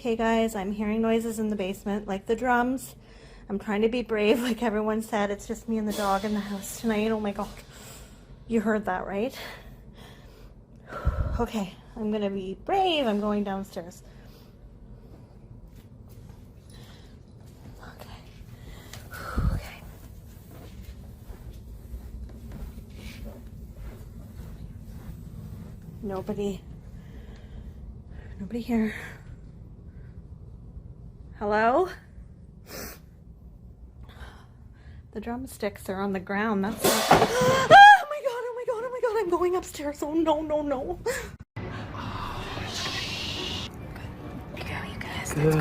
Okay guys, I'm hearing noises in the basement, like the drums. I'm trying to be brave, like everyone said. It's just me and the dog in the house tonight. Oh my god. You heard that, right? Okay, I'm gonna be brave. I'm going downstairs. Okay. Nobody here. Hello? The drumsticks are on the ground. That's not... Oh my god, oh my god, oh my god, I'm going upstairs. Oh no, no, no. Good. You guys, good.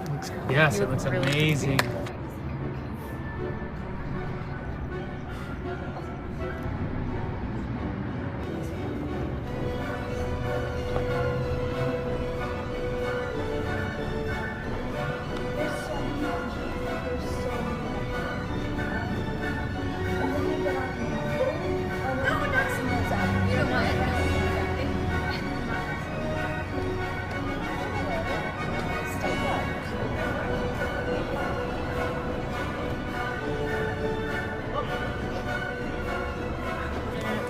That's great. Yes, it looks amazing.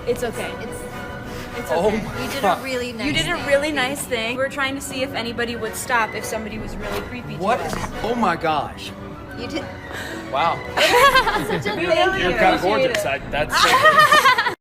It's okay. It's okay. Oh You did a really nice. You did a really nice thing. We were trying to see if anybody would stop if somebody was really creepy. What to is? us. Oh my gosh! You did. Wow. Such a You're kind of gorgeous. That's so great.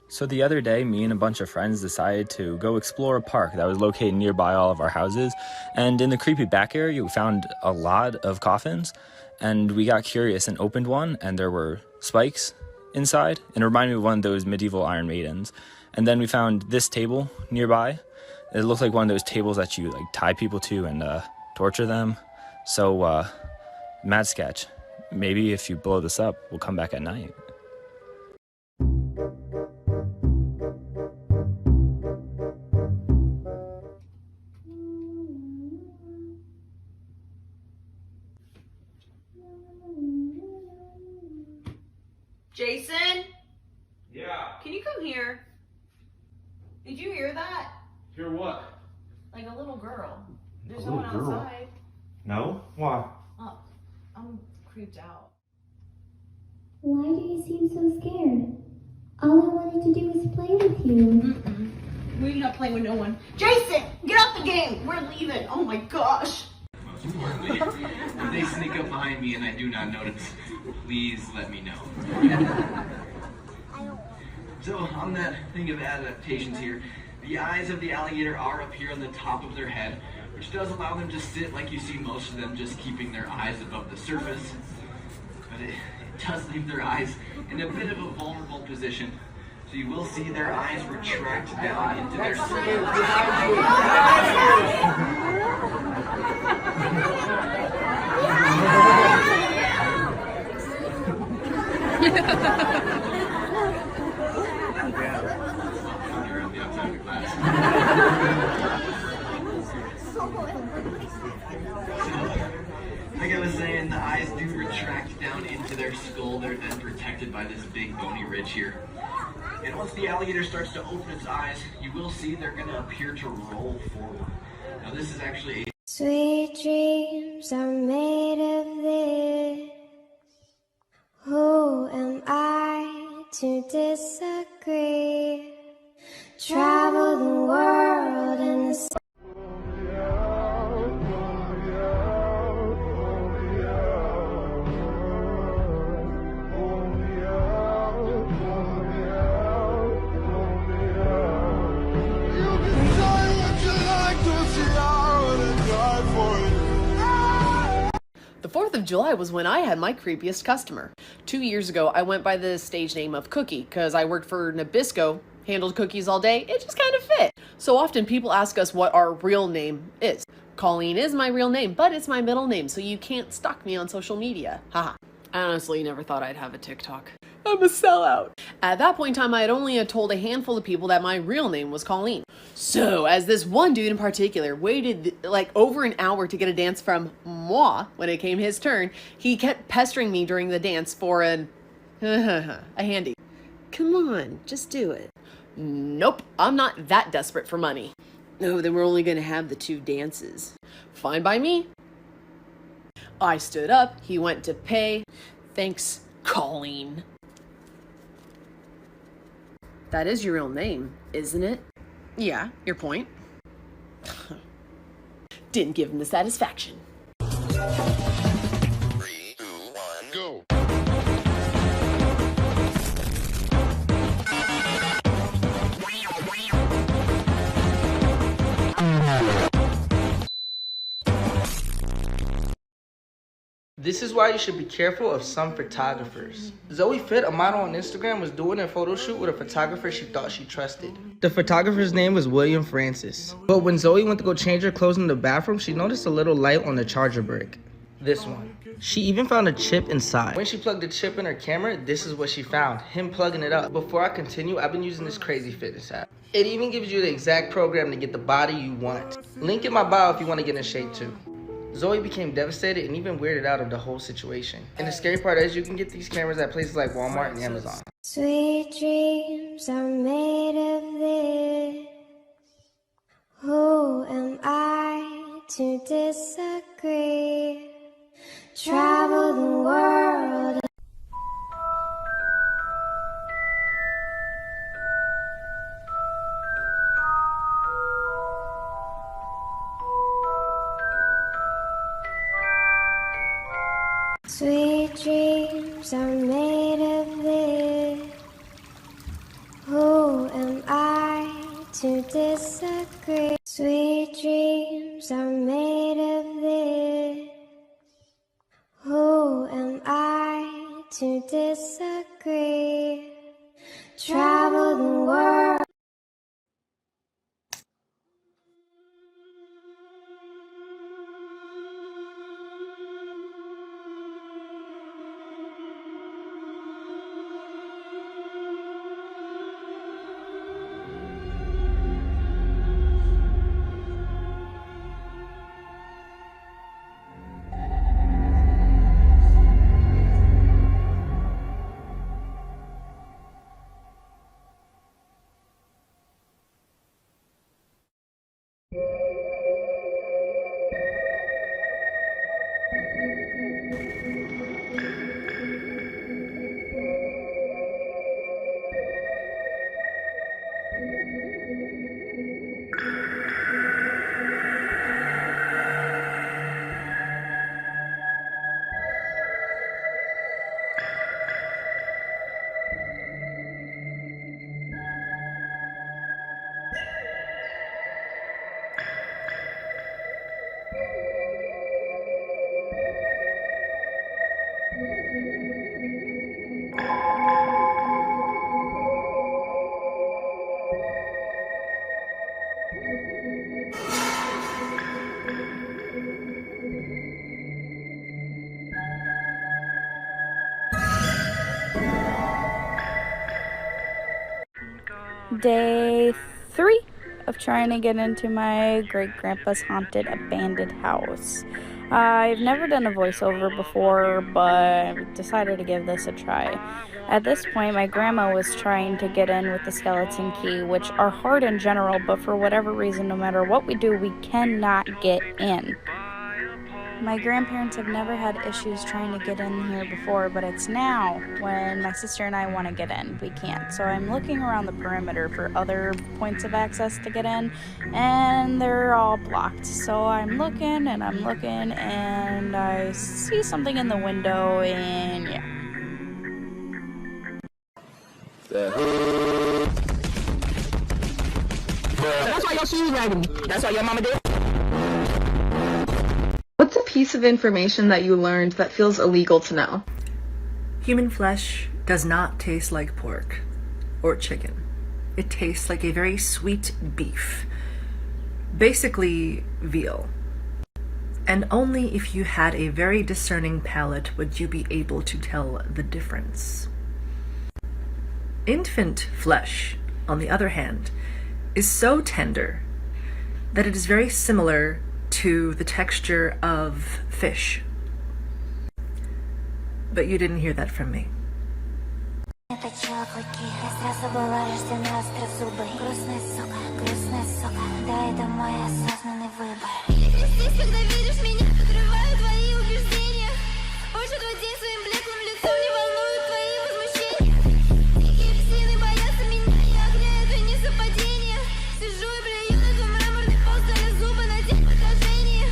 So the other day, me and a bunch of friends decided to go explore a park that was located nearby all of our houses. And in the creepy back area, we found a lot of coffins. And we got curious and opened one, and there were spikes inside. And it reminded me of one of those medieval Iron Maidens. And then we found this table nearby. It looked like one of those tables that you like tie people to and torture them. So, mad sketch. Maybe if you blow this up, we'll come back at night. Jason, Yeah. can you come here? Did you hear that? Hear what? Like a little girl. There's A no one little girl? outside. No? Why? Oh, I'm creeped out. Why do you seem so scared? All I wanted to do was play with you. We're not playing with no one. Jason, get off the game. We're leaving. Oh my gosh. Most importantly, if they sneak up behind me and I do not notice, please let me know. So, on that thing of adaptations here, the eyes of the alligator are up here on the top of their head, which does allow them to sit like you see most of them, just keeping their eyes above the surface. But it does leave their eyes in a bit of a vulnerable position. So you will see their eyes retract down into their skull. Like I was saying, the eyes do retract down into their skull. They're then protected by this big bony ridge here. And once the alligator starts to open its eyes, you will see they're going to appear to roll forward. Now this is actually a Sweet dreams are made of this. Who am I to disagree? Travel the world in the The 4th 4th of July was when I had my creepiest customer. 2 years ago, I went by the stage name of Cookie because I worked for Nabisco, handled cookies all day. It just kind of fit. So often people ask us what our real name is. Colleen is my real name, but it's my middle name, so you can't stalk me on social media. Haha. I honestly never thought I'd have a TikTok. I'm a sellout. At that point in time, I had only told a handful of people that my real name was Colleen. So, as this one dude in particular waited like over an hour to get a dance from moi when it came his turn, he kept pestering me during the dance for a handy. Come on, just do it. Nope, I'm not that desperate for money. No, then we're only gonna have the 2 dances. Fine by me. I stood up, he went to pay. Thanks, Colleen. That is your real name, isn't it? Yeah, your point. Didn't give him the satisfaction. 3, 2, 1, go. This is why you should be careful of some photographers. Zoe Fit, a model on Instagram, was doing a photo shoot with a photographer she thought she trusted. The photographer's name was William Francis. But when Zoe went to go change her clothes in the bathroom, she noticed a little light on the charger brick. This one. She even found a chip inside. When she plugged the chip in her camera, this is what she found, him plugging it up. Before I continue, I've been using this crazy fitness app. It even gives you the exact program to get the body you want. Link in my bio if you want to get in shape too. Zoe became devastated and even weirded out of the whole situation. And the scary part is you can get these cameras at places like Walmart and Amazon. Sweet dreams are made of this. Who am I to disagree? Travel the world. Sweet dreams are made of this. Who am I to disagree? Sweet dreams are made of this. Who am I to disagree? Travel the world. Day 3 of trying to get into my great-grandpa's haunted abandoned house. I've never done a voiceover before, but decided to give this a try. At this point, my grandma was trying to get in with the skeleton key, which are hard in general, but for whatever reason, no matter what we do, we cannot get in. My grandparents have never had issues trying to get in here before, but it's now when my sister and I want to get in. We can't. So I'm looking around the perimeter for other points of access to get in, and they're all blocked. So I'm looking and I see something in the window, and yeah. That's why your shoes raggedy. That's why your mama did. What's a piece of information that you learned that feels illegal to know? Human flesh does not taste like pork or chicken. It tastes like a very sweet beef, basically veal. And only if you had a very discerning palate would you be able to tell the difference. Infant flesh, on the other hand, is so tender that it is very similar to the texture of fish. But you didn't hear that from me. Это чоклоки, я сразу была рождена острозубой. Грустный сука, да это мой осознанный выбор. Перекрестись, когда видишь меня, подрываю твои убеждения. Больше твой день своим блеклым лицом не волнуют твои возмущения. Такие псины боятся меня, я огня, это не совпадение. Сижу и плюю на твой мраморный пол, ставя зубы на день отражения.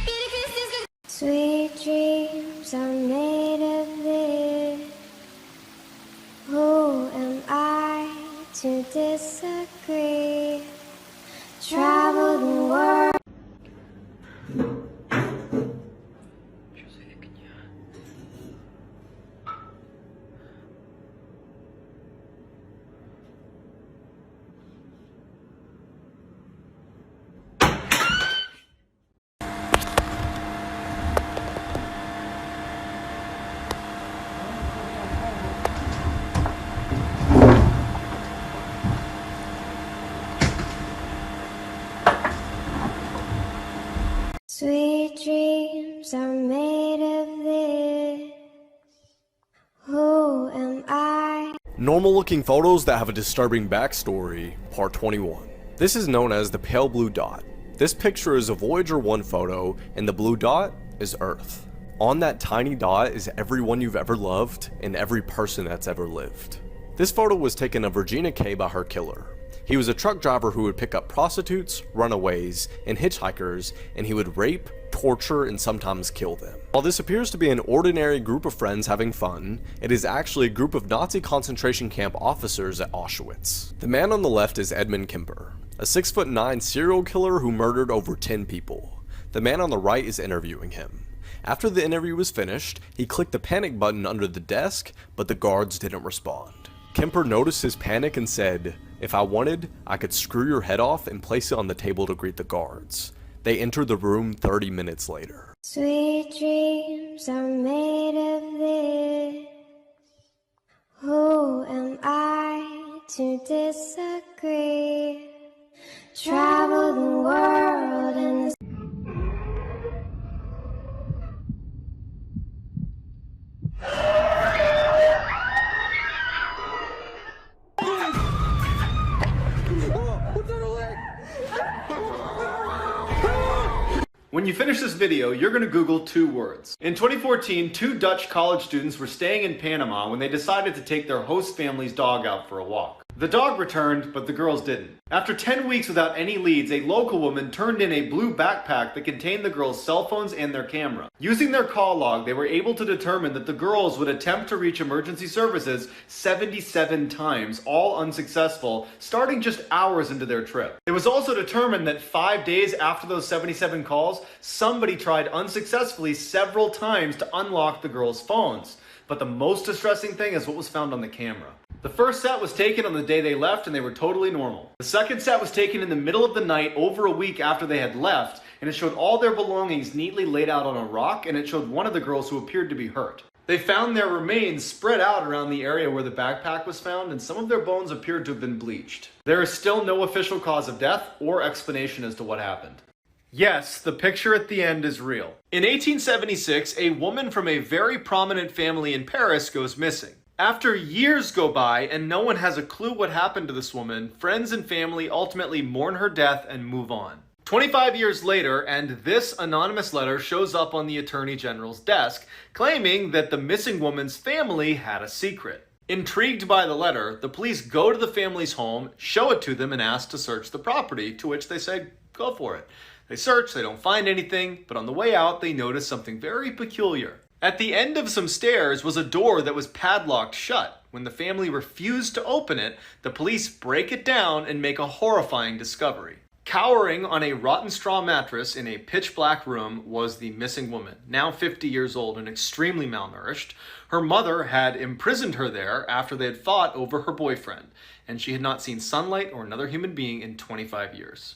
Перекрестись, как... Sweet dreams are made of this. Who am I to disagree? Travel the world. Sweet dreams are made of this. Who am I? Normal looking photos that have a disturbing backstory, part 21. This is known as the pale blue dot. This picture is a Voyager 1 photo, and the blue dot is Earth. On that tiny dot is everyone you've ever loved and every person that's ever lived. This photo was taken of Regina Kay by her killer. He was a truck driver who would pick up prostitutes, runaways, and hitchhikers, and he would rape, torture, and sometimes kill them. While this appears to be an ordinary group of friends having fun, it is actually a group of Nazi concentration camp officers at Auschwitz. The man on the left is Edmund Kemper, a 6'9" serial killer who murdered over 10 people. The man on the right is interviewing him. After the interview was finished, he clicked the panic button under the desk, but the guards didn't respond. Kemper noticed his panic and said, "If I wanted, I could screw your head off and place it on the table to greet the guards." They entered the room 30 minutes later. Sweet dreams are made of this. Who am I to disagree? Travel the world and When you finish this video, you're going to Google 2 words. In 2014, 2 Dutch college students were staying in Panama when they decided to take their host family's dog out for a walk. The dog returned, but the girls didn't. After 10 weeks without any leads, a local woman turned in a blue backpack that contained the girls' cell phones and their camera. Using their call log, they were able to determine that the girls would attempt to reach emergency services 77 times, all unsuccessful, starting just hours into their trip. It was also determined that 5 days after those 77 calls, somebody tried unsuccessfully several times to unlock the girls' phones. But the most distressing thing is what was found on the camera. The first set was taken on the day they left and they were totally normal. The second set was taken in the middle of the night over a week after they had left, and it showed all their belongings neatly laid out on a rock, and it showed one of the girls who appeared to be hurt. They found their remains spread out around the area where the backpack was found, and some of their bones appeared to have been bleached. There is still no official cause of death or explanation as to what happened. Yes, the picture at the end is real. In 1876, a woman from a very prominent family in Paris goes missing. After years go by and no one has a clue what happened to this woman, friends and family ultimately mourn her death and move on. 25 years later, and this anonymous letter shows up on the Attorney General's desk, claiming that the missing woman's family had a secret. Intrigued by the letter, the police go to the family's home, show it to them, and ask to search the property, to which they say, go for it. They search, they don't find anything, but on the way out, they notice something very peculiar. At the end of some stairs was a door that was padlocked shut. When the family refused to open it, the police break it down and make a horrifying discovery. Cowering on a rotten straw mattress in a pitch black room was the missing woman, now 50 years old and extremely malnourished. Her mother had imprisoned her there after they had fought over her boyfriend, and she had not seen sunlight or another human being in 25 years.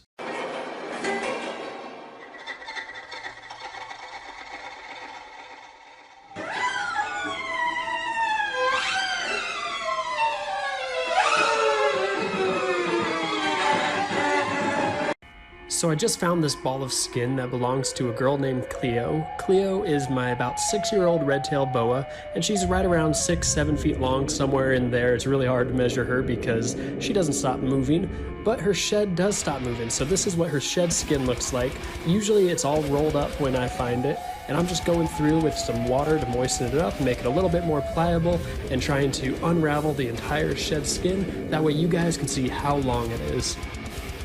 So I just found this ball of skin that belongs to a girl named Cleo. Cleo is my about 6-year-old red-tailed boa, and she's right around 6-7 feet long, somewhere in there. It's really hard to measure her because she doesn't stop moving, but her shed does stop moving. So this is what her shed skin looks like. Usually it's all rolled up when I find it, and I'm just going through with some water to moisten it up, make it a little bit more pliable, and trying to unravel the entire shed skin. That way you guys can see how long it is.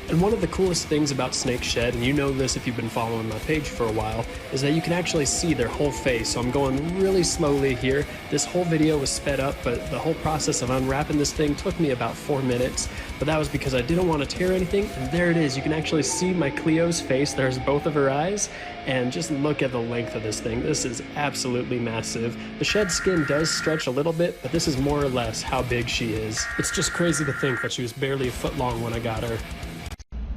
And one of the coolest things about snake shed, and you know this if you've been following my page for a while, is that you can actually see their whole face. So I'm going really slowly here. This whole video was sped up, but the whole process of unwrapping this thing took me about 4 minutes. But that was because I didn't want to tear anything, and there it is. You can actually see my Cleo's face. There's both of her eyes, and just look at the length of this thing. This is absolutely massive. The shed skin does stretch a little bit, but this is more or less how big she is. It's just crazy to think that she was barely a foot long when I got her.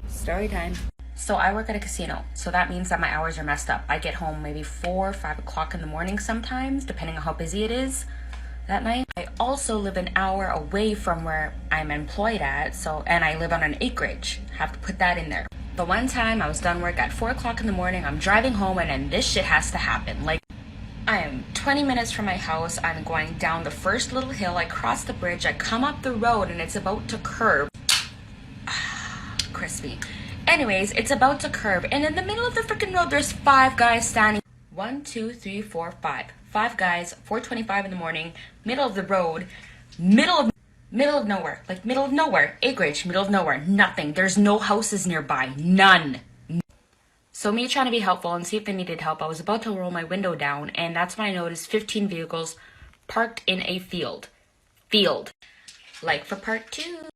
Story time. So I work at a casino, so that means that my hours are messed up. I get home maybe 4 or 5 o'clock in the morning sometimes, depending on how busy it is that night. I also live an hour away from where I'm employed at, and I live on an acreage. Have to put that in there. The one time I was done work at 4 o'clock in the morning, I'm driving home, and then this shit has to happen. Like, I am 20 minutes from my house. I'm going down the first little hill. I cross the bridge. I come up the road, and it's about to curve. Crispy. Anyways, it's about to curve, and in the middle of the freaking road, there's 5 guys standing. 1, 2, 3, 4, 5. 5 guys, 4:25 in the morning, middle of the road, middle of nowhere, like middle of nowhere, acreage, middle of nowhere, nothing. There's no houses nearby, none. So me trying to be helpful and see if they needed help, I was about to roll my window down, and that's when I noticed 15 vehicles parked in a field. Like for part 2.